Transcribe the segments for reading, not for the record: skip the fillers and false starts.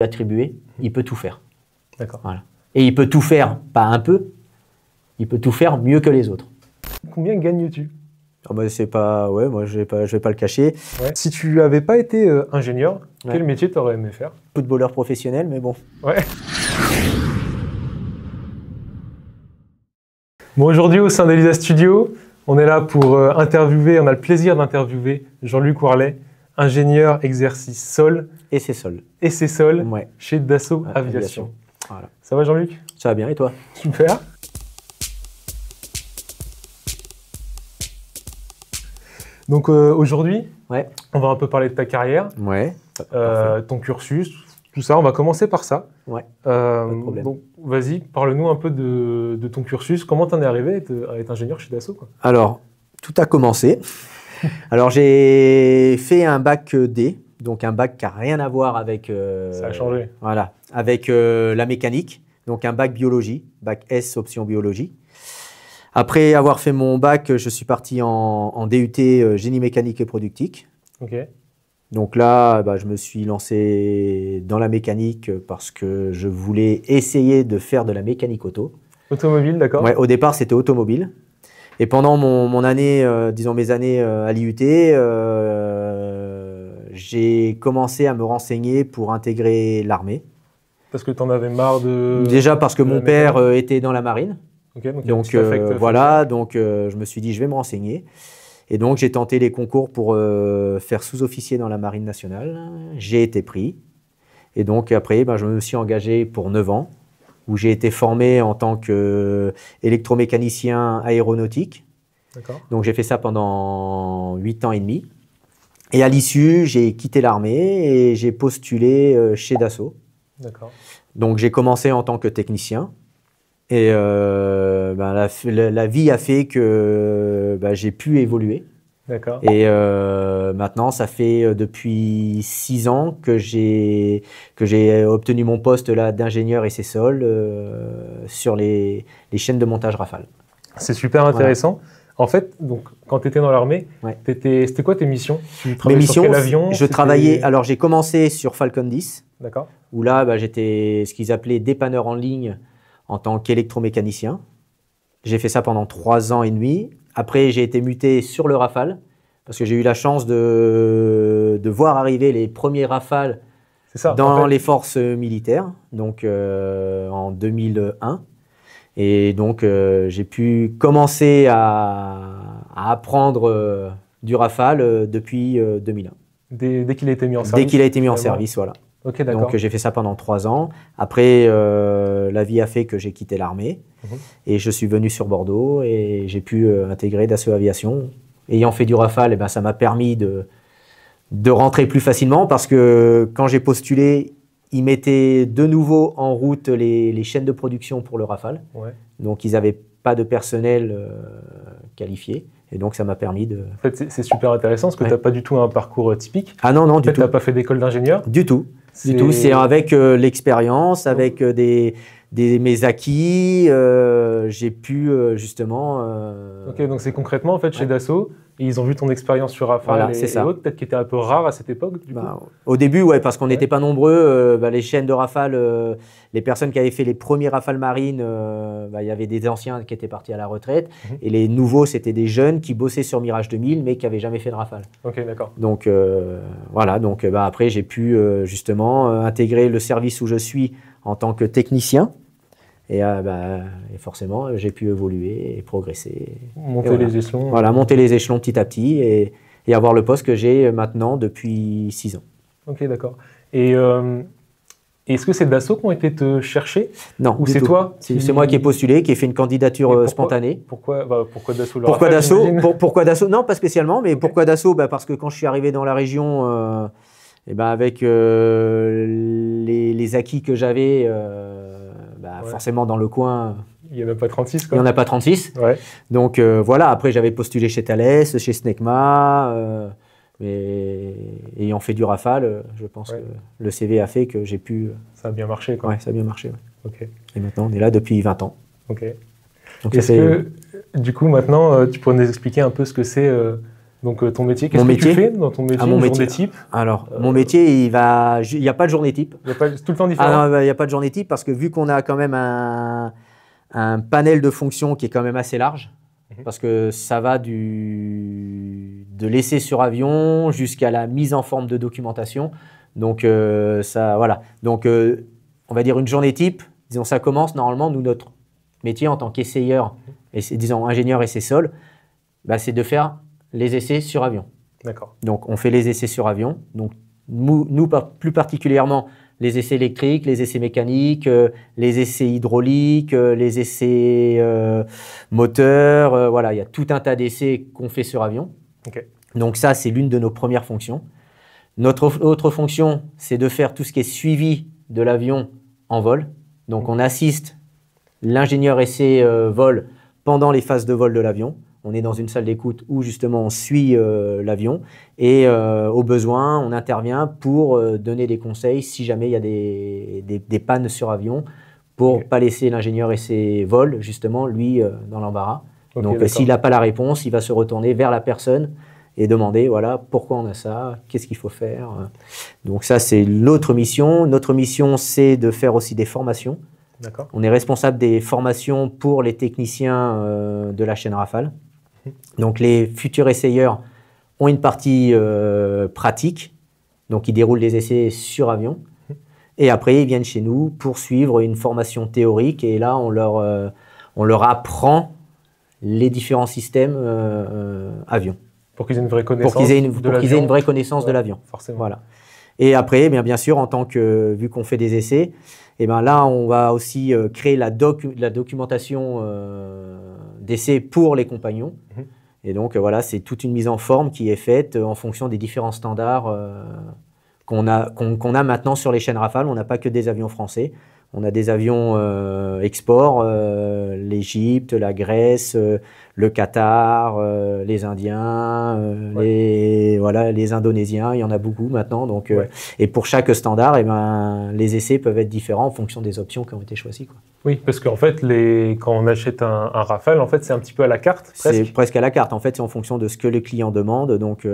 attribué, il peut tout faire. D'accord. Voilà. Et il peut tout faire, pas un peu, il peut tout faire mieux que les autres. Combien gagnes-tu? Ah bah, c'est pas, ouais, moi je vais pas le cacher. Ouais. Si tu n'avais pas été ingénieur, quel métier tu aurais aimé faire? Footballeur professionnel, mais bon. Ouais. Bon, aujourd'hui au sein d'Elisa Studio, on est là pour interviewer, on a le plaisir d'interviewer Jean-Luc Warlet, ingénieur exercice sol et c'est sol. Et c'est sol Ouais. chez Dassault Aviation. Voilà. Ça va Jean-Luc? Ça va bien et toi? Super. Donc aujourd'hui, on va un peu parler de ta carrière, ton cursus, tout ça. On va commencer par ça. Ouais. Pas de problème. Donc vas-y, parle-nous un peu de ton cursus. Comment tu en es arrivé à être ingénieur chez Dassault, quoi? Alors, tout a commencé. Alors j'ai fait un bac D, donc un bac qui n'a rien à voir avec. Ça a changé. Voilà, avec la mécanique. Donc un bac biologie, bac S option biologie. Après avoir fait mon bac, je suis parti en DUT génie mécanique et productique. Ok. Donc là, je me suis lancé dans la mécanique parce que je voulais essayer de faire de la mécanique auto. Automobile, d'accord. Ouais, au départ, c'était automobile. Et pendant mon année, disons mes années à l'IUT, j'ai commencé à me renseigner pour intégrer l'armée. Parce que tu en avais marre de... Déjà parce que mon père était dans la marine. Okay, donc voilà, donc je me suis dit je vais me renseigner. Et donc j'ai tenté les concours pour faire sous-officier dans la marine nationale. J'ai été pris. Et donc après, je me suis engagé pour 9 ans, où j'ai été formé en tant qu'électromécanicien aéronautique. Donc j'ai fait ça pendant 8 ans et demi. Et à l'issue, j'ai quitté l'armée et j'ai postulé chez Dassault. Donc j'ai commencé en tant que technicien. Et la vie a fait que j'ai pu évoluer. Et maintenant, ça fait depuis 6 ans que j'ai obtenu mon poste d'ingénieur essai sol sur les chaînes de montage Rafale. C'est super intéressant. Voilà. En fait, donc, quand tu étais dans l'armée, c'était quoi tes missions? Tu travaillais sur quel avion? Je travaillais. Alors, j'ai commencé sur Falcon 10. Où là, j'étais ce qu'ils appelaient dépanneur en ligne en tant qu'électromécanicien. J'ai fait ça pendant 3 ans et demi. Après, j'ai été muté sur le Rafale parce que j'ai eu la chance de voir arriver les premiers Rafales dans les forces militaires, donc en 2001. Et donc, j'ai pu commencer à apprendre du Rafale depuis 2001. Dès qu'il a été mis en service? Dès qu'il a été mis en service, voilà. Okay, donc j'ai fait ça pendant 3 ans. Après, la vie a fait que j'ai quitté l'armée et je suis venu sur Bordeaux et j'ai pu intégrer Dassault Aviation. Ayant fait du Rafale, ça m'a permis de rentrer plus facilement parce que quand j'ai postulé, ils mettaient de nouveau en route les chaînes de production pour le Rafale. Donc ils n'avaient pas de personnel qualifié. Et donc, ça m'a permis de... En fait, c'est super intéressant parce que tu n'as pas du tout un parcours typique. Ah non, du tout. Tu n'as pas fait d'école d'ingénieur? Du tout. Du tout. C'est avec l'expérience, avec mes acquis, j'ai pu justement... Ok, donc c'est concrètement, en fait, chez Dassault, ils ont vu ton expérience sur Rafale et autres, peut-être qui était un peu rare à cette époque, du coup. Au début, parce qu'on n'était pas nombreux. Les chaînes de Rafale, les personnes qui avaient fait les premiers Rafale marines, il y avait des anciens qui étaient partis à la retraite. Et les nouveaux, c'était des jeunes qui bossaient sur Mirage 2000, mais qui n'avaient jamais fait de Rafale. Ok, d'accord. Donc, voilà. Donc, après, j'ai pu justement intégrer le service où je suis en tant que technicien. Et forcément, j'ai pu évoluer et progresser. Monter les échelons. Voilà, monter les échelons petit à petit et avoir le poste que j'ai maintenant depuis 6 ans. Ok, d'accord. Et est-ce que c'est Dassault qui ont été te chercher? Non, ou c'est toi? C'est moi qui ai postulé, qui ai fait une candidature spontanée. Pourquoi Dassault? Pourquoi Dassault? Non, pas spécialement, mais pourquoi Dassault? Parce que quand je suis arrivé dans la région, avec les acquis que j'avais, forcément dans le coin... Il n'y en a pas 36, quoi. Il n'y en a pas 36. Donc voilà, après j'avais postulé chez Thales, chez Snecma, mais ayant fait du Rafale, je pense que le CV a fait que j'ai pu... Ça a bien marché, quoi. Ouais, ça a bien marché. Ok. Et maintenant, on est là depuis 20 ans. Ok. Donc, est-ce que, du coup, maintenant, tu pourrais nous expliquer un peu ce que c'est Donc ton métier, qu'est-ce que tu fais dans ton métier, mon journée type? Alors, mon métier, il n'y a pas de journée type. Il n'y a pas tout le temps différent? Ah non, il n'y a pas de journée type parce que vu qu'on a quand même un panel de fonctions qui est quand même assez large, parce que ça va de l'essai sur avion jusqu'à la mise en forme de documentation. Donc, voilà. Donc, on va dire une journée type, disons, ça commence normalement, nous, notre métier en tant qu'essayeur, disons ingénieur essai sol, bah, c'est de faire les essais sur avion. D'accord. Donc, on fait les essais sur avion. Donc, nous plus particulièrement, les essais électriques, les essais mécaniques, les essais hydrauliques, les essais moteurs. Voilà, il y a tout un tas d'essais qu'on fait sur avion. Okay. Donc, ça, c'est l'une de nos premières fonctions. Notre autre fonction, c'est de faire tout ce qui est suivi de l'avion en vol. Donc, on assiste l'ingénieur essai vol pendant les phases de vol de l'avion. On est dans une salle d'écoute où justement on suit l'avion et au besoin, on intervient pour donner des conseils si jamais il y a des pannes sur avion pour ne pas laisser l'ingénieur essai vol justement lui dans l'embarras. Donc s'il n'a pas la réponse, il va se retourner vers la personne et demander voilà pourquoi on a ça, qu'est-ce qu'il faut faire. Donc ça c'est l'autre mission. Notre mission c'est de faire aussi des formations. On est responsable des formations pour les techniciens de la chaîne Rafale. Donc les futurs essayeurs ont une partie pratique, donc ils déroulent les essais sur avion. Et après ils viennent chez nous pour suivre une formation théorique et là on leur apprend les différents systèmes avion. Pour qu'ils aient une vraie connaissance pour qu'ils aient une vraie connaissance de l'avion. Forcément. Voilà. Et après, bien sûr, en tant que, vu qu'on fait des essais, et ben là, on va aussi créer la documentation d'essais pour les compagnons. Et donc, voilà, c'est toute une mise en forme qui est faite en fonction des différents standards qu'on a maintenant sur les chaînes Rafale. On n'a pas que des avions français. On a des avions export, l'Égypte, la Grèce, le Qatar, les Indiens, les Indonésiens, il y en a beaucoup maintenant. Donc, et pour chaque standard, les essais peuvent être différents en fonction des options qui ont été choisies, quoi. Oui, parce qu'en fait, quand on achète un Rafale, en fait, c'est un petit peu à la carte, presque. C'est presque à la carte. En fait, c'est en fonction de ce que le client demande. Donc,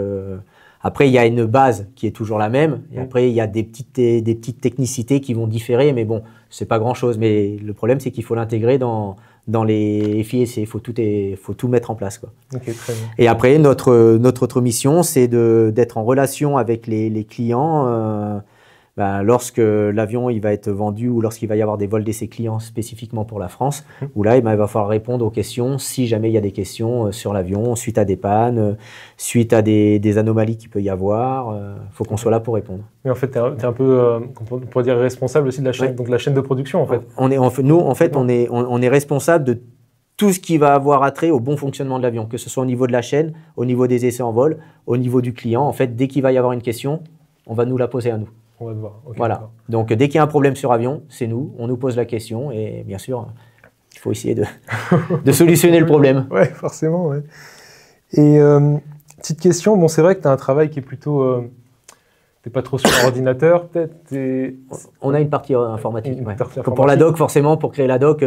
après, il y a une base qui est toujours la même. Et après, il y a des petites technicités qui vont différer. Mais bon, c'est pas grand-chose. Mais le problème, c'est qu'il faut l'intégrer dans les FIEC. Il faut tout mettre en place, quoi. Okay, très bien. Et après, notre autre mission, c'est d'être en relation avec les clients lorsque l'avion il va être vendu ou lorsqu'il va y avoir des vols d'essai clients spécifiquement pour la France, où là, il va falloir répondre aux questions si jamais il y a des questions sur l'avion, suite à des pannes, suite à des anomalies qu'il peut y avoir. Il faut qu'on soit là pour répondre. Mais en fait, tu es un peu, on pourrait dire, responsable aussi de la chaîne, donc la chaîne de production, en fait. Nous, en fait, on est responsable de tout ce qui va avoir attrait au bon fonctionnement de l'avion, que ce soit au niveau de la chaîne, au niveau des essais en vol, au niveau du client. En fait, dès qu'il va y avoir une question, on va nous la poser à nous. On va te voir. Okay, voilà. Donc, dès qu'il y a un problème sur avion, c'est nous, on nous pose la question et bien sûr, il faut essayer de solutionner le problème. Oui, forcément. Ouais. Et petite question, bon, c'est vrai que tu as un travail qui est plutôt... tu n'es pas trop sur l'ordinateur, peut-être. On a une partie informatique. Une partie informatique. Pour la doc, forcément, pour créer la doc,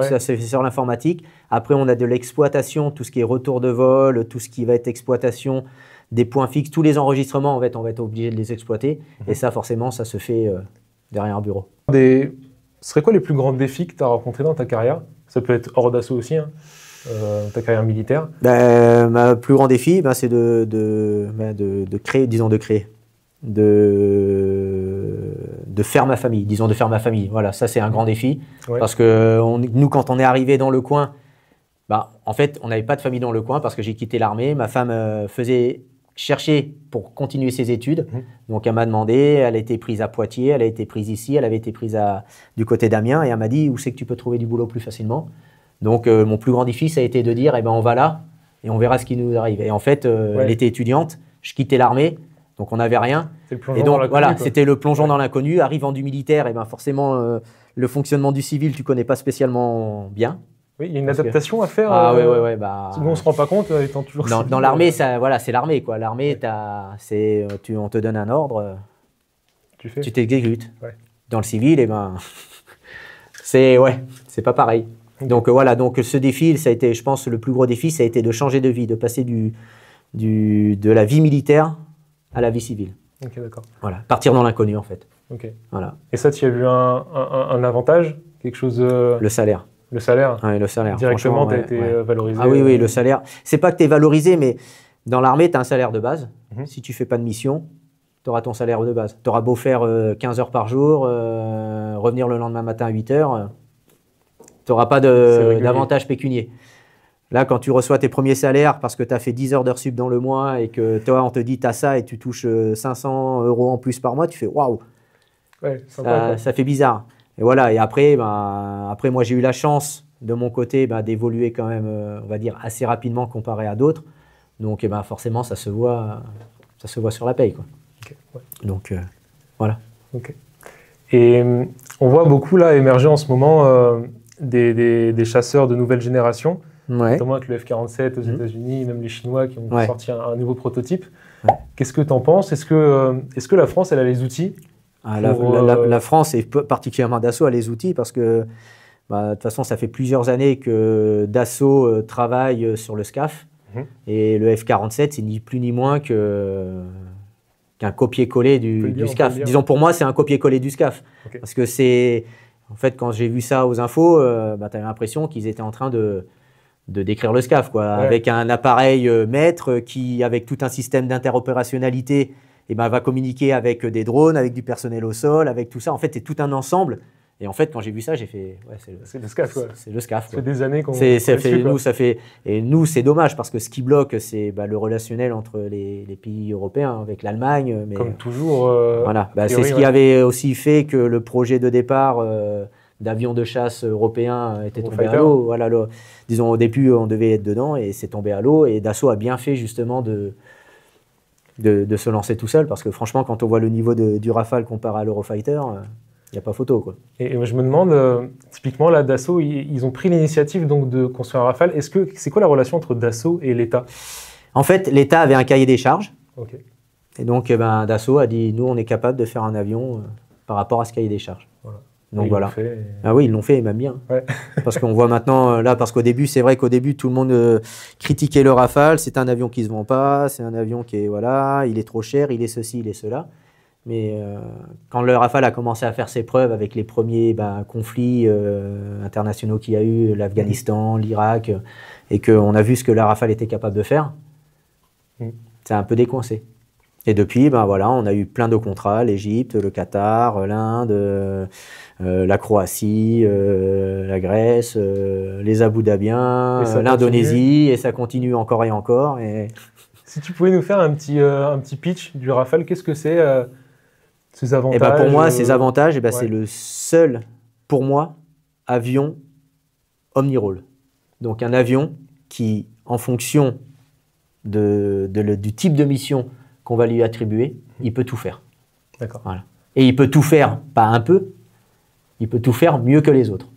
ça se fait sur l'informatique. Après, on a de l'exploitation, tout ce qui est retour de vol, tout ce qui va être exploitation des points fixes, tous les enregistrements, en fait, on va être obligé de les exploiter. Et ça, forcément, ça se fait derrière un bureau. Ce serait quoi les plus grands défis que tu as rencontrés dans ta carrière? Ça peut être hors d'assaut aussi, hein, ta carrière militaire. Ma plus grand défi, c'est de créer, de faire ma famille, de faire ma famille. Voilà, ça, c'est un grand défi. Ouais. Parce que nous, quand on est arrivé dans le coin, en fait, on n'avait pas de famille dans le coin parce que j'ai quitté l'armée. Ma femme cherchait pour continuer ses études. Donc, elle m'a demandé, elle a été prise à Poitiers, elle a été prise ici, elle avait été prise du côté d'Amiens et elle m'a dit où c'est que tu peux trouver du boulot plus facilement. Donc, mon plus grand défi, ça a été de dire, on va là et on verra ce qui nous arrive. Et en fait, elle était étudiante, je quittais l'armée, donc on n'avait rien. Et donc, voilà, c'était le plongeon dans l'inconnu. Arrivant du militaire, forcément, le fonctionnement du civil, tu ne connais pas spécialement bien. Oui, il y a une adaptation à faire. Oui. Nous, on ne se rend pas compte, étant toujours. Dans l'armée, c'est l'armée, quoi. L'armée, on te donne un ordre, tu t'exécutes. Ouais. Dans le civil, c'est pas pareil. Okay. Donc voilà, donc ce défi, ça a été, je pense, le plus gros défi, ça a été de changer de vie, de passer de la vie militaire à la vie civile. Ok, d'accord. Voilà, partir dans l'inconnu en fait. Ok. Voilà. Et ça, tu as vu un avantage? Quelque chose Le salaire. Le salaire? Oui, le salaire. Directement, tu as été valorisé? Ah oui, oui, le salaire. C'est pas que tu es valorisé, mais dans l'armée, tu as un salaire de base. Si tu fais pas de mission, tu auras ton salaire de base. Tu auras beau faire 15 heures par jour, revenir le lendemain matin à 8 heures, tu n'auras pas d'avantage pécunier. Là, quand tu reçois tes premiers salaires parce que tu as fait 10 heures d'heures sup dans le mois et que toi, on te dit tu as ça et tu touches 500 € en plus par mois, tu fais waouh, ouais, ça fait bizarre. Et voilà, et après, après moi, j'ai eu la chance de mon côté d'évoluer quand même, on va dire, assez rapidement comparé à d'autres. Donc, forcément, ça se voit sur la paye, quoi. Okay, ouais. Donc, voilà. Okay. Et on voit beaucoup là émerger en ce moment des chasseurs de nouvelle génération, notamment avec le F-47 aux États-Unis, même les Chinois qui ont sorti un nouveau prototype. Ouais. Qu'est-ce que tu en penses? Est-ce que la France, elle a les outils? La France, et particulièrement Dassault, a les outils parce que de toute façon, ça fait plusieurs années que Dassault travaille sur le SCAF. Et le F-47, c'est ni plus ni moins qu'un copier-coller du SCAF. Disons, pour moi, c'est un copier-coller du SCAF. Okay. Parce que c'est... En fait, quand j'ai vu ça aux infos, tu avais l'impression qu'ils étaient en train de décrire le SCAF, quoi, avec un appareil maître qui, avec tout un système d'interopérationnalité, va communiquer avec des drones, avec du personnel au sol, avec tout ça. En fait, c'est tout un ensemble. Et en fait, quand j'ai vu ça, j'ai fait... Ouais, c'est le SCAF, quoi. C'est le SCAF. Ça fait des années qu'on... Et nous, c'est dommage, parce que ce qui bloque, c'est le relationnel entre les pays européens, avec l'Allemagne. Comme toujours. Voilà. C'est ce qui avait aussi fait que le projet de départ d'avion de chasse européen était tombé à l'eau. Voilà, disons, au début, on devait être dedans, et c'est tombé à l'eau. Et Dassault a bien fait, justement, de se lancer tout seul, parce que franchement, quand on voit le niveau du Rafale comparé à l'Eurofighter... Il n'y a pas photo, quoi. Et je me demande, typiquement, là, Dassault, ils ont pris l'initiative donc de construire un Rafale. C'est quoi la relation entre Dassault et l'État? En fait, l'État avait un cahier des charges. Okay. Et donc, Dassault a dit, nous, on est capable de faire un avion par rapport à ce cahier des charges. Voilà. Donc voilà. Ah oui, ils l'ont fait, et même bien. Ouais. Parce qu'on voit maintenant, là, parce qu'au début, c'est vrai qu'au début, tout le monde critiquait le Rafale. C'est un avion qui ne se vend pas, c'est un avion qui est, voilà, il est trop cher, il est ceci, il est cela. Mais quand le Rafale a commencé à faire ses preuves avec les premiers conflits internationaux qu'il y a eu, l'Afghanistan, l'Irak, et qu'on a vu ce que le Rafale était capable de faire, c'est un peu décoincé. Et depuis, voilà, on a eu plein de contrats, l'Égypte, le Qatar, l'Inde, la Croatie, la Grèce, les Abu Dhabiens, l'Indonésie, et ça continue encore et encore. Et... Si tu pouvais nous faire un petit pitch du Rafale, qu'est-ce que c'est ces avantages? Pour moi, ces avantages, c'est le seul, pour moi, avion omni-rôle. Donc un avion qui, en fonction du type de mission qu'on va lui attribuer, il peut tout faire. D'accord. Voilà. Et il peut tout faire, pas un peu, il peut tout faire mieux que les autres.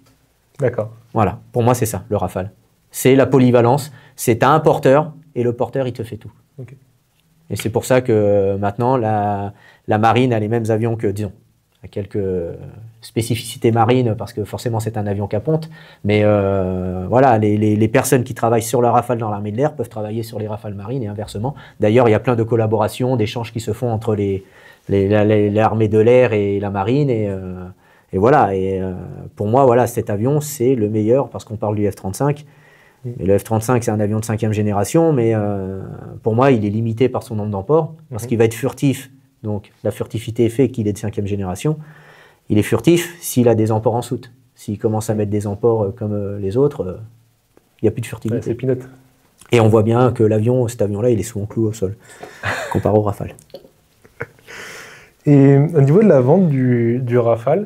D'accord. Voilà, pour moi, c'est ça, le Rafale. C'est la polyvalence, c'est un porteur, et le porteur, il te fait tout. Okay. Et c'est pour ça que maintenant, la marine a les mêmes avions que, disons, à quelques spécificités marines, parce que forcément, c'est un avion qu'à ponte. Mais voilà, les personnes qui travaillent sur le Rafale dans l'armée de l'air peuvent travailler sur les Rafales marines et inversement. D'ailleurs, il y a plein de collaborations, d'échanges qui se font entre l'armée de l'air et la marine. Et voilà, pour moi, voilà, cet avion, c'est le meilleur, parce qu'on parle du F-35. Et le F-35, c'est un avion de 5e génération, mais pour moi, il est limité par son nombre d'emports, parce qu'il va être furtif. Donc, la furtivité fait qu'il est de 5e génération. Il est furtif s'il a des emports en soute. S'il commence à mettre des emports comme les autres, il n'y a plus de furtivité. Ouais, c'est pilote. Et on voit bien que cet avion-là, il est souvent cloué au sol, comparé au Rafale. Et au niveau de la vente du Rafale,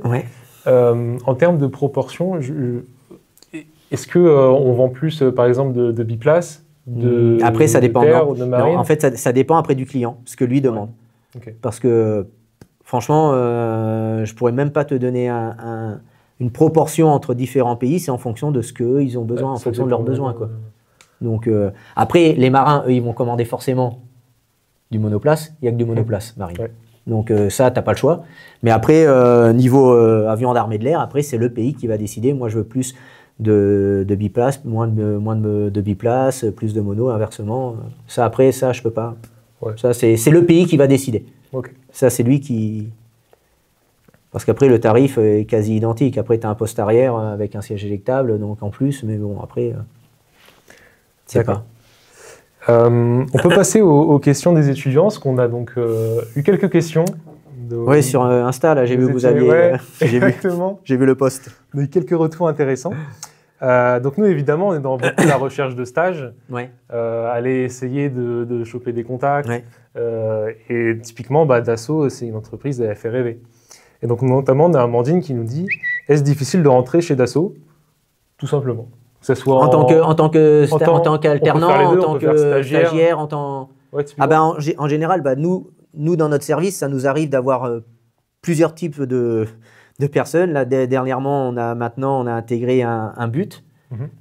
en termes de proportion, est-ce qu'on vend plus, par exemple, de biplace, après, ça dépend. Ou de marine? Non, en fait, ça dépend après du client, ce que lui demande. Okay. Parce que, franchement, je ne pourrais même pas te donner une proportion entre différents pays, c'est en fonction de ce qu'eux, ils ont besoin, en fonction de leurs besoins, quoi. Donc, après, les marins, eux, ils vont commander forcément du monoplace. Il n'y a que du monoplace marine. Ouais. Donc, ça, tu n'as pas le choix. Mais après, niveau avion d'armée de l'air, après, c'est le pays qui va décider. Moi, je veux plus de biplace, moins de biplace, plus de mono, inversement. Ça, après, ça, je peux pas. Ouais. Ça, c'est le pays qui va décider. Okay. Ça, c'est lui qui... Parce qu'après, le tarif est quasi identique. Après, tu as un poste arrière avec un siège éjectable, donc en plus, mais bon, après, c'est pas. On peut passer aux questions des étudiants, parce qu'on a donc eu quelques questions. Oui, sur Insta, là, j'ai vu que vous aviez... Ouais, exactement. J'ai vu le post. On a eu quelques retours intéressants. Donc nous, évidemment, on est dans beaucoup la recherche de stage. Ouais. Aller essayer de choper des contacts. Ouais. Et typiquement, Dassault, c'est une entreprise à faire rêver. Et donc, notamment, on a Amandine qui nous dit « Est-ce difficile de rentrer chez Dassault ?» Tout simplement. Que ce soit en tant qu'alternant, en tant que stagiaire, en tant... Ouais, en général, nous, dans notre service, ça nous arrive d'avoir plusieurs types de personnes. Là, dernièrement, on a intégré un but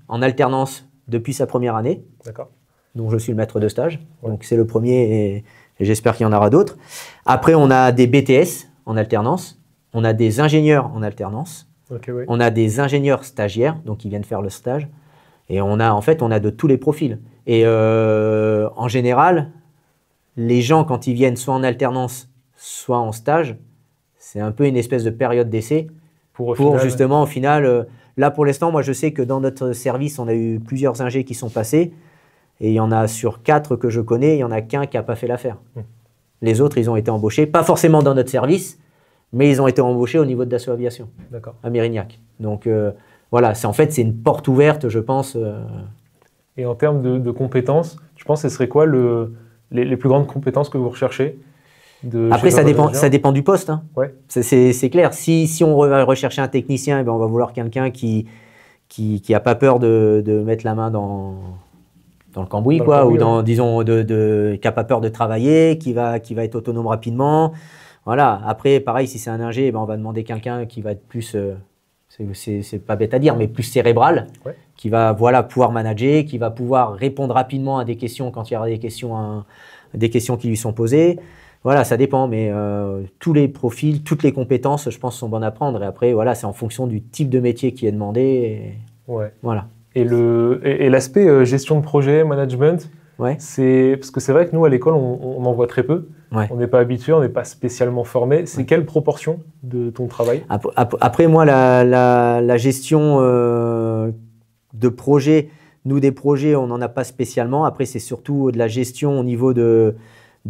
en alternance depuis sa première année. D'accord. Donc, je suis le maître de stage. Ouais. Donc, c'est le premier et j'espère qu'il y en aura d'autres. Après, on a des BTS en alternance. On a des ingénieurs en alternance. Okay, ouais. On a des ingénieurs stagiaires, donc ils viennent faire le stage. Et on a de tous les profils. Et en général, les gens, quand ils viennent soit en alternance, soit en stage, c'est un peu une espèce de période d'essai pour justement, au final, là pour l'instant, moi je sais que dans notre service, on a eu plusieurs ingés qui sont passés. Et il y en a sur 4 que je connais, il n'y en a qu'un qui n'a pas fait l'affaire. Les autres, ils ont été embauchés, pas forcément dans notre service, mais ils ont été embauchés au niveau de Dassault Aviation, à Mérignac. Donc voilà, c'est une porte ouverte, je pense. Et en termes de compétences, tu penses que ce serait quoi les plus grandes compétences que vous recherchez Après, ça dépend du poste. Hein. Ouais. C'est clair. Si on va rechercher un technicien, on va vouloir quelqu'un qui n'a pas peur de mettre la main dans le cambouis, ou disons, qui n'a pas peur de travailler, qui va être autonome rapidement. Voilà. Après, pareil, si c'est un ingé, on va demander quelqu'un qui va être plus, c'est pas bête à dire, mais plus cérébral, qui va pouvoir manager, qui va pouvoir répondre rapidement à des questions quand il y aura des questions qui lui sont posées. Voilà, ça dépend, mais tous les profils, toutes les compétences, je pense, sont bonnes à prendre. Et après, voilà, c'est en fonction du type de métier qui est demandé. Voilà. Et l'aspect gestion de projet, management, parce que c'est vrai que nous, à l'école, on en voit très peu. On n'est pas habitué, on n'est pas spécialement formé. C'est quelle proportion de ton travail? Après, moi, la gestion de projet, nous, des projets, on n'en a pas spécialement. Après, c'est surtout de la gestion au niveau de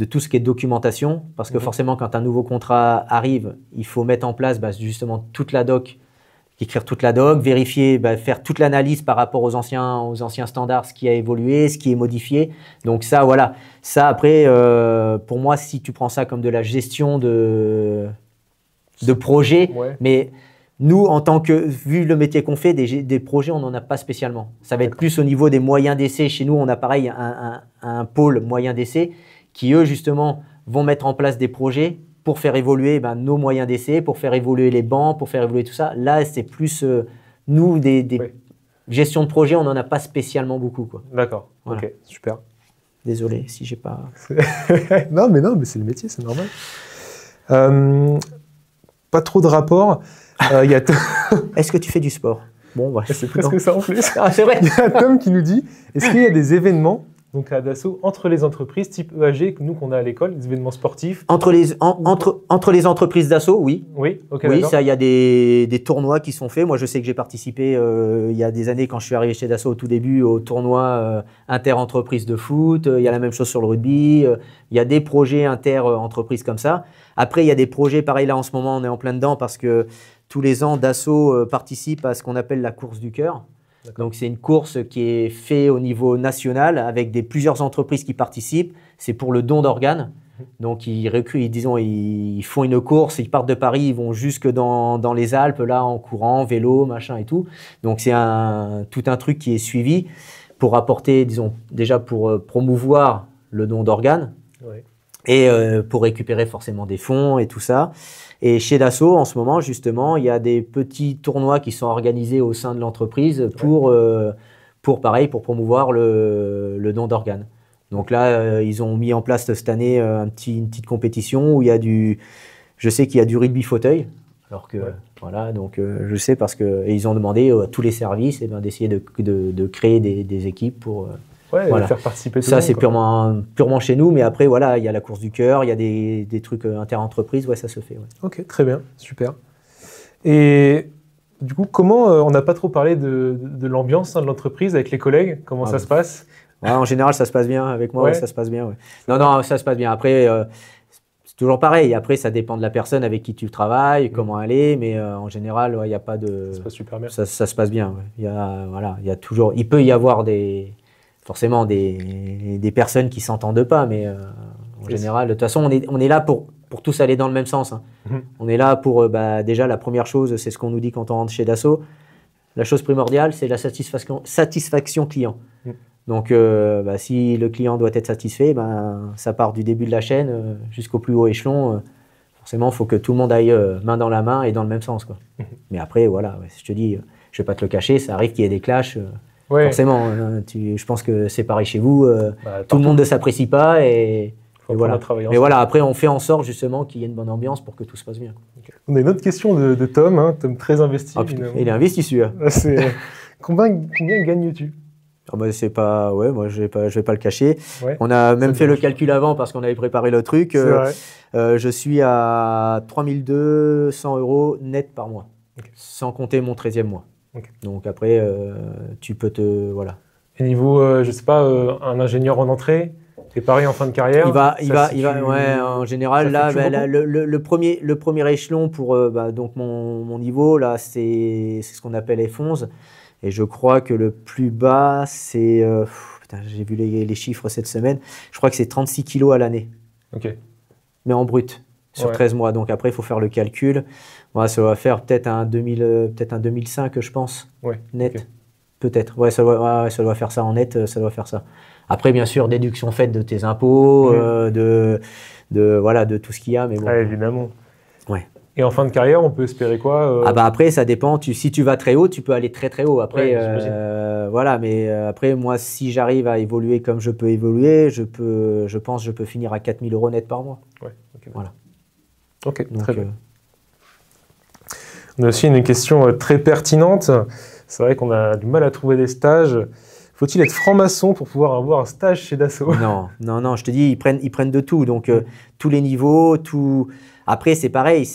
tout ce qui est documentation. Parce que forcément, quand un nouveau contrat arrive, il faut mettre en place justement toute la doc, écrire toute la doc, vérifier, faire toute l'analyse par rapport aux anciens standards, ce qui a évolué, ce qui est modifié. Donc ça, voilà. Ça, après, pour moi, si tu prends ça comme de la gestion de projet, mais nous, en tant que, vu le métier qu'on fait, des projets, on n'en a pas spécialement. Ça va être plus au niveau des moyens d'essai. Chez nous, on a pareil un pôle moyens d'essai qui, eux, justement, vont mettre en place des projets pour faire évoluer nos moyens d'essai, pour faire évoluer les bancs, pour faire évoluer tout ça. Là, c'est plus, nous, des gestions de projet, on n'en a pas spécialement beaucoup. D'accord, voilà. Ok, super. Désolé si j'ai pas... non, mais c'est le métier, c'est normal. Pas trop de rapport. Est-ce que tu fais du sport? Bon, c'est presque ça en plus. Ah, c'est vrai. Il y a Tom qui nous dit, est-ce qu'il y a des événements donc à Dassault, entre les entreprises type EAG, qu'on a à l'école, des événements sportifs? Entre les entreprises Dassault, oui. Oui, ok. Oui, ça, il y a des tournois qui sont faits. Moi, je sais que j'ai participé il y a des années, quand je suis arrivé chez Dassault au tout début, au tournoi inter-entreprises de foot. Il y a la même chose sur le rugby. Il y a des projets inter-entreprises comme ça. Après, il y a des projets, pareil, là, en ce moment, on est en plein dedans parce que tous les ans, Dassault participe à ce qu'on appelle la course du cœur. Donc, c'est une course qui est faite au niveau national avec plusieurs entreprises qui participent. C'est pour le don d'organes. Donc, ils font une course, ils partent de Paris, ils vont jusque dans les Alpes, là, en courant, vélo, machin et tout. Donc, c'est tout un truc qui est suivi pour apporter, déjà pour promouvoir le don d'organes et pour récupérer forcément des fonds et tout ça. Et chez Dassault, en ce moment, justement, il y a des petits tournois qui sont organisés au sein de l'entreprise pour promouvoir le don d'organes. Donc là, ils ont mis en place cette année une petite compétition où je sais qu'il y a du rugby fauteuil. Alors que, voilà, donc je sais parce qu'ils ont demandé à tous les services d'essayer de créer des équipes pour... de faire participer tout le monde. Ça, c'est purement chez nous, mais après, voilà, il y a la course du cœur, il y a des trucs inter-entreprises, ça se fait. Ok, très bien, super. Et du coup, comment, on n'a pas trop parlé de l'ambiance de l'entreprise avec les collègues, comment ça se passe? En général, ça se passe bien, avec moi, ça se passe bien. Non, ça se passe bien. Après, c'est toujours pareil. Après, ça dépend de la personne avec qui tu travailles, comment elle est, mais en général, il n'y a pas de... Ça se passe super bien. Ça se passe bien. Il y a toujours... Il peut y avoir forcément des personnes qui ne s'entendent pas, mais en général, de toute façon, on est là pour tous aller dans le même sens. On est là pour, déjà, la première chose, c'est ce qu'on nous dit quand on rentre chez Dassault. La chose primordiale, c'est la satisfaction client. Donc, si le client doit être satisfait, ça part du début de la chaîne jusqu'au plus haut échelon. Forcément, il faut que tout le monde aille main dans la main et dans le même sens, quoi. Mais après, voilà, je te dis, je ne vais pas te le cacher, ça arrive qu'il y ait des clashs. Forcément, je pense que c'est pareil chez vous. Tout le monde ne s'apprécie pas et voilà. Mais voilà, après, on fait en sorte justement qu'il y ait une bonne ambiance pour que tout se passe bien. On a une autre question de Tom, Tom très investi. Il est investi celui-là. Combien gagnes-tu? C'est pas, moi je vais pas le cacher. On a même fait le calcul avant parce qu'on avait préparé le truc. Je suis à 3 200 € net par mois, sans compter mon 13e mois. Donc après, tu peux voilà. Et niveau, je sais pas, un ingénieur en entrée, c'est pareil en fin de carrière. En général, là, le premier échelon pour donc mon niveau là, c'est ce qu'on appelle F11. Et je crois que le plus bas, c'est... j'ai vu les chiffres cette semaine. Je crois que c'est 36 kilos à l'année. Mais en brut, sur 13 mois. Donc après, il faut faire le calcul. Ça va faire peut-être un 2005, je pense, net. Peut-être. Ça doit faire ça en net, ça doit faire ça. Après, bien sûr, déduction faite de tes impôts, de tout ce qu'il y a. Mais bon, évidemment. Et en fin de carrière, on peut espérer quoi après, ça dépend. Si tu vas très haut, tu peux aller très très haut. Après, mais après, moi, si j'arrive à évoluer comme je peux évoluer, je pense que je peux finir à 4 000 € net par mois. Voilà. Ok, très bien. On a aussi une question très pertinente. C'est vrai qu'on a du mal à trouver des stages. Faut-il être franc-maçon pour pouvoir avoir un stage chez Dassault? Non, je te dis, ils prennent de tout. Donc, tous les niveaux, tout... Après, c'est pareil,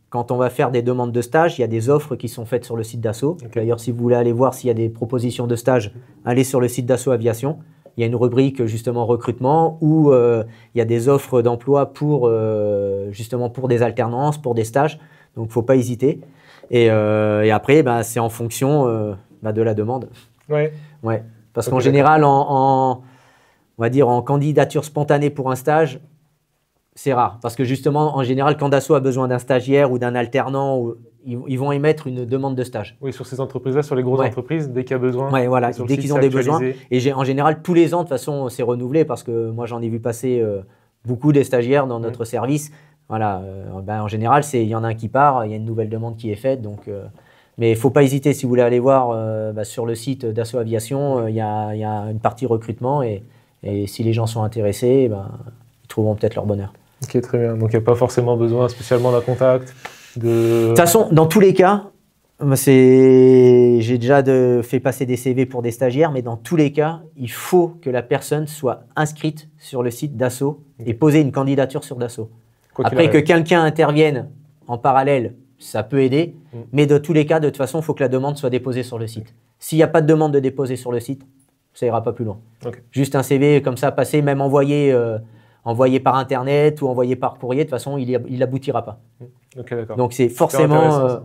quand on va faire des demandes de stage, il y a des offres qui sont faites sur le site Dassault. D'ailleurs, si vous voulez aller voir s'il y a des propositions de stage, allez sur le site Dassault Aviation. Il y a une rubrique justement recrutement où il y a des offres d'emploi justement pour des alternances, pour des stages. Donc, il ne faut pas hésiter. Et après, c'est en fonction de la demande. Parce qu'en général, on va dire en candidature spontanée pour un stage, c'est rare. Parce que justement, en général, quand Dassault a besoin d'un stagiaire ou d'un alternant, ils vont émettre une demande de stage. Oui, sur ces entreprises-là, sur les grosses entreprises, dès qu'il y a besoin. Dès qu'ils ont des besoins. Et en général, tous les ans, de toute façon, c'est renouvelé parce que moi, j'en ai vu passer beaucoup des stagiaires dans notre service. En général, il y en a un qui part, il y a une nouvelle demande qui est faite. Donc, mais il ne faut pas hésiter, si vous voulez aller voir sur le site Dassault Aviation, il y a une partie recrutement et si les gens sont intéressés, ils trouveront peut-être leur bonheur. Ok, très bien. Donc, il n'y a pas forcément besoin spécialement d'un contact. De toute façon, dans tous les cas, j'ai déjà fait passer des CV pour des stagiaires, mais dans tous les cas, il faut que la personne soit inscrite sur le site Dassault et poser une candidature sur Dassault. Après, que quelqu'un intervienne en parallèle, ça peut aider, mais dans tous les cas, de toute façon, il faut que la demande soit déposée sur le site. S'il n'y a pas de demande de déposer sur le site, ça ira pas plus loin. Juste un CV comme ça, passé, même envoyé par Internet ou envoyé par courrier, de toute façon, il n'aboutira pas. Donc, c'est forcément...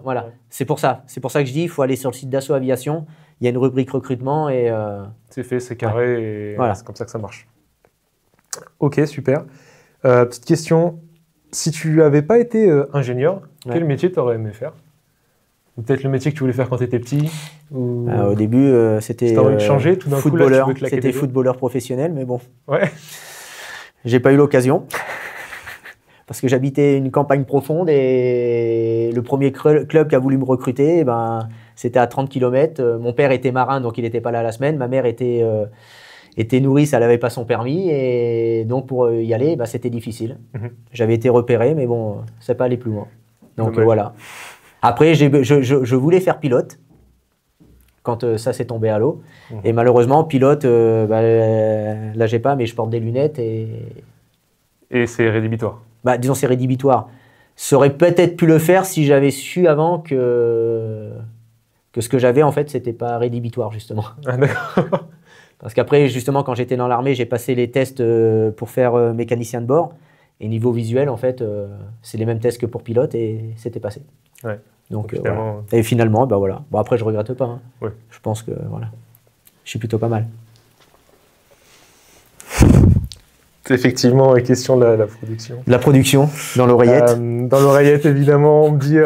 C'est pour ça que je dis, il faut aller sur le site Dassault Aviation, il y a une rubrique recrutement et... C'est fait, c'est carré et c'est comme ça que ça marche. Ok, super. Petite question, si tu n'avais pas été ingénieur, quel métier tu aurais aimé faire? Ou peut-être le métier que tu voulais faire quand tu étais petit Au début, c'était footballeur. C'était footballeur professionnel, mais bon. J'ai pas eu l'occasion parce que j'habitais une campagne profonde et le premier club qui a voulu me recruter, c'était à 30 km. Mon père était marin, donc il n'était pas là la semaine. Ma mère était nourrice, elle n'avait pas son permis et donc pour y aller, c'était difficile. J'avais été repéré, mais bon, c'est pas allé plus loin. Donc voilà. Après, je voulais faire pilote quand ça s'est tombé à l'eau. Et malheureusement, pilote, là j'ai pas, mais je porte des lunettes Et c'est rédhibitoire. Disons c'est rédhibitoire. Ça aurait peut-être pu le faire si j'avais su avant que ce que j'avais en fait, c'était pas rédhibitoire justement. Ah, d'accord. Parce qu'après, justement, quand j'étais dans l'armée, j'ai passé les tests pour faire mécanicien de bord. Et niveau visuel, en fait, c'est les mêmes tests que pour pilote et c'était passé. Ouais. Donc, finalement, voilà. Et finalement, voilà. Bon, après, je regrette pas. Hein. Ouais. Je pense que voilà, je suis plutôt pas mal. C'est effectivement la question de la production. La production, dans l'oreillette. Dans l'oreillette, évidemment, on me dit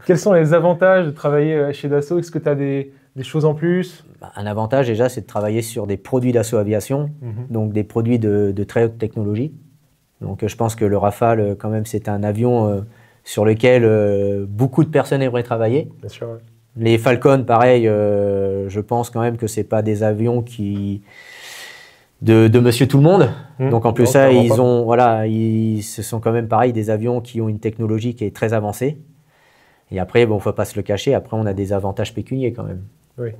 quels sont les avantages de travailler chez Dassault? Est-ce que tu as des choses en plus? Un avantage, déjà, c'est de travailler sur des produits Dassault Aviation, donc des produits de très haute technologie. Donc, je pense que le Rafale, quand même, c'est un avion sur lequel beaucoup de personnes aimeraient travailler. Bien sûr, ouais. Les Falcon, pareil, je pense quand même que ce n'est pas des avions de Monsieur Tout-le-Monde. Donc, en plus, ce sont quand même, pareil, des avions qui ont une technologie qui est très avancée. Et après, bon, il ne faut pas se le cacher, après, on a des avantages pécuniaires quand même. Oui.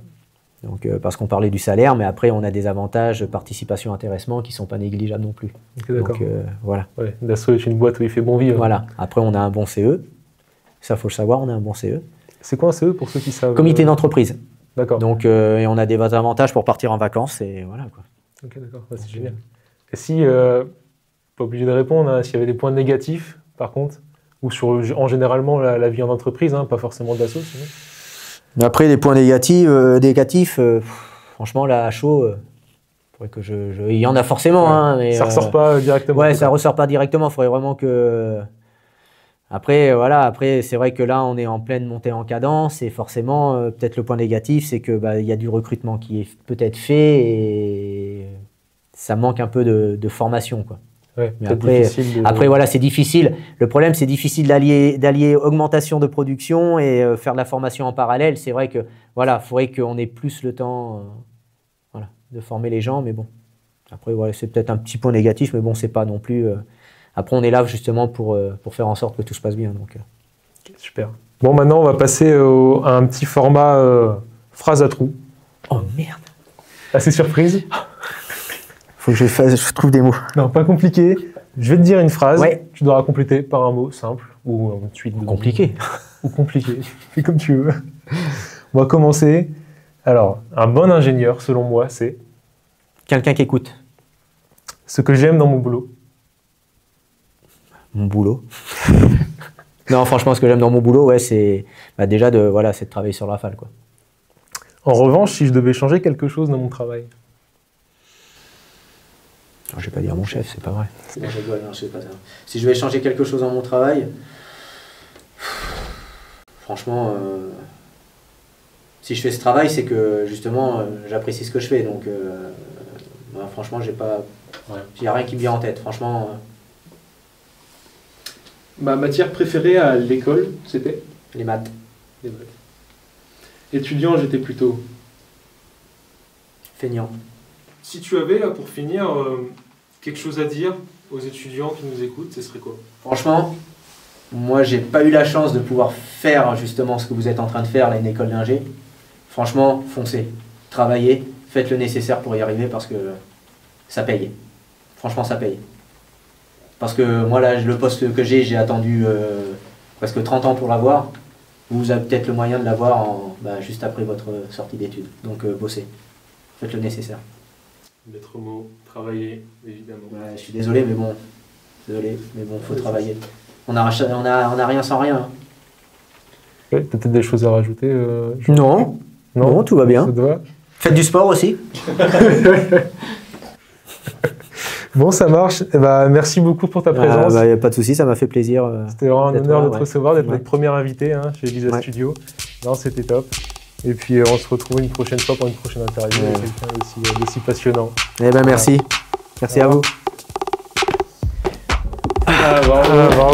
Donc, parce qu'on parlait du salaire, mais après, on a des avantages participation, intéressement qui ne sont pas négligeables non plus. Okay, d'accord. Donc, voilà. Ouais, Dassault est une boîte où il fait bon vivre. Voilà. Après, on a un bon CE. Ça, il faut le savoir, on a un bon CE. C'est quoi un CE pour ceux qui savent? Comité d'entreprise. D'accord. Donc, et on a des avantages pour partir en vacances et voilà, quoi. Ok, d'accord. Ouais, c'est génial. Et si, pas obligé de répondre, hein, s'il y avait des points négatifs, par contre, ou en généralement la vie en entreprise, hein, pas forcément Dassault, sinon. Après, les points négatifs, franchement, là, à chaud, il y en a forcément. Ouais. Hein, mais, ça ressort pas directement. Ouais, ça ressort pas directement. Il faudrait vraiment que... Après, voilà, après, c'est vrai que là, on est en pleine montée en cadence et forcément, peut-être le point négatif, c'est que y a du recrutement qui est peut-être fait et ça manque un peu de formation, quoi. Ouais, mais après, voilà, c'est difficile. Le problème, c'est difficile d'allier augmentation de production et faire de la formation en parallèle. C'est vrai que voilà, faudrait qu'on ait plus le temps de former les gens, mais bon. Après, voilà, c'est peut-être un petit point négatif, mais bon, c'est pas non plus. Après, on est là justement pour faire en sorte que tout se passe bien. Donc. Super. Bon, maintenant, on va passer à un petit format phrase à trous. Oh merde. Assez surprise. Faut que je trouve des mots. Non, pas compliqué. Je vais te dire une phrase. Ouais. Tu dois la compléter par un mot simple ou une suite de compliqué. Ou compliqué. Fais comme tu veux. On va commencer. Alors, un bon ingénieur, selon moi, c'est quelqu'un qui écoute. Ce que j'aime dans mon boulot. Mon boulot. Non, franchement, ce que j'aime dans mon boulot, ouais, c'est déjà c'est de travailler sur le Rafale, quoi. En revanche, si je devais changer quelque chose dans mon travail. Je ne vais pas dire mon chef, c'est pas vrai. Non, je sais pas ça. Si je vais changer quelque chose dans mon travail, franchement, si je fais ce travail, c'est que justement, j'apprécie ce que je fais. Donc, franchement, j'ai rien qui me vient en tête. Franchement. Ma matière préférée à l'école, c'était les maths. Les maths. Étudiant, j'étais plutôt feignant. Si tu avais, là, pour finir, quelque chose à dire aux étudiants qui nous écoutent, ce serait quoi? Franchement, moi, j'ai pas eu la chance de pouvoir faire justement ce que vous êtes en train de faire, là, une école d'ingé. Franchement, foncez, travaillez, faites le nécessaire pour y arriver parce que ça paye. Franchement, ça paye. Parce que moi, là, le poste que j'ai attendu presque 30 ans pour l'avoir. Vous avez peut-être le moyen de l'avoir juste après votre sortie d'études. Donc, bossez. Faites le nécessaire. Maître mot, travailler, évidemment. Ouais, je suis désolé, mais bon. Faut travailler. On a rien sans rien. Ouais, t'as peut-être des choses à rajouter Non, tout va bien. Faites du sport aussi. Bon, ça marche. Merci beaucoup pour ta présence. Y a pas de souci, ça m'a fait plaisir. C'était vraiment un honneur de te recevoir, d'être notre premier invité chez Visa Studio. Non, c'était top. Et puis on se retrouve une prochaine fois pour une prochaine interview avec quelqu'un d'aussi passionnant. Merci. Merci à vous. Bravo.